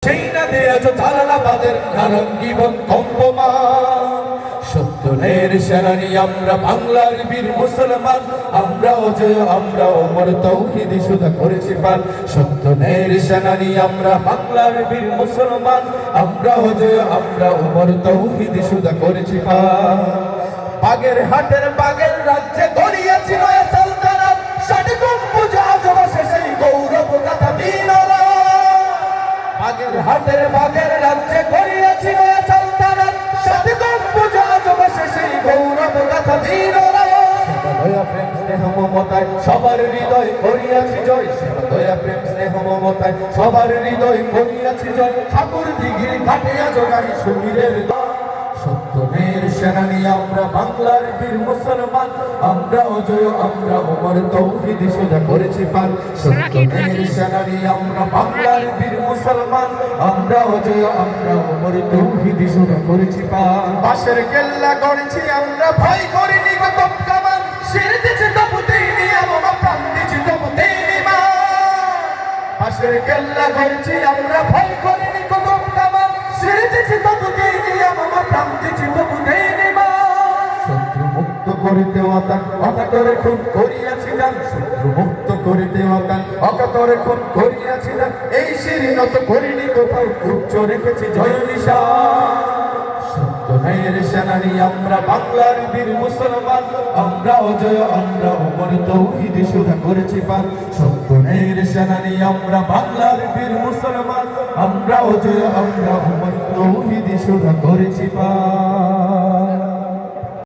সেই না দিয়েছ জালালাবাদের নারঙ্গীবন কম্পমান। সত্যের সেনানি আমরা বাংলার বীর মুসলমান, আমরা অজয় আমরা ওমর তৌহিদি সুধা করেছি পান। সত্যের সেনানি আমরা বাংলার বীর মুসলমান, আমরা অজয় আমরা ওমর তৌহিদি সুধা করেছি পান। বাগের হাটের বাগের রাজ্যে গড়িয়েছি নয়া সালতানাত, ষাট গম্বুজ আজম শেষে গৌরব গাথা বীররা। বাগের হাটের বাগের রাজ্যে গড়িয়েছি নয়া সালতানাত, ষাট গম্বুজ আজম শেষে গৌরব গাথা বীররা। দয়া প্রেম স্নেহ মমতায় সবার হৃদয় করিয়াছি জয়, দয়া প্রেম স্নেহ মমতায় সবার হৃদয় করিয়াছি জয়। ঠাকুর দিঘির ঘাটিয়া জোগাই সুবীরের সত্যের সেনানি আমরা বাংলার বীর মুসলমান, আমরা অজয় আমরা ওমর তৌহিদি সুধা করেছি পান। সত্যের সেনানি আমরা বাংলার বীর মুসলমান, আমরা অজয় আমরা ওমর তৌহিদি সুধা করেছি পান। বাঁশের কেল্লা গড়েছি আমরা ভয় করিনি কতম কামান, শির দিছি তবু দিইনি আমরা প্রাণ দিছি তবু দিইনি মা। বাঁশের কেল্লা গড়েছি আমরা ভয় করিনি কতম কামান, শির দিছি তবু দিইনি আমরা প্রাণ দিছি তবু দিইনি মা। শত্রু মুক্ত করিতে অতান অকাতরে খুন করিয়াছি দান, শত্রু মুক্ত করিতে অতান অকাতরে খুন করিয়াছি দান। এই শির নত করিনি কোথাও, উচ্চ রেখেছি জয় নিশান। সত্যের সেনানি আমরা বাংলার বীর মুসলমান, আমরা অজয় আমরা ওমর তৌহিদি সুধা করেছি পান। সত্যের সেনানি আমরা বাংলার বীর মুসলমান, আমরা অজয় আমরা ওমর তৌহিদি সুধা করেছি পান।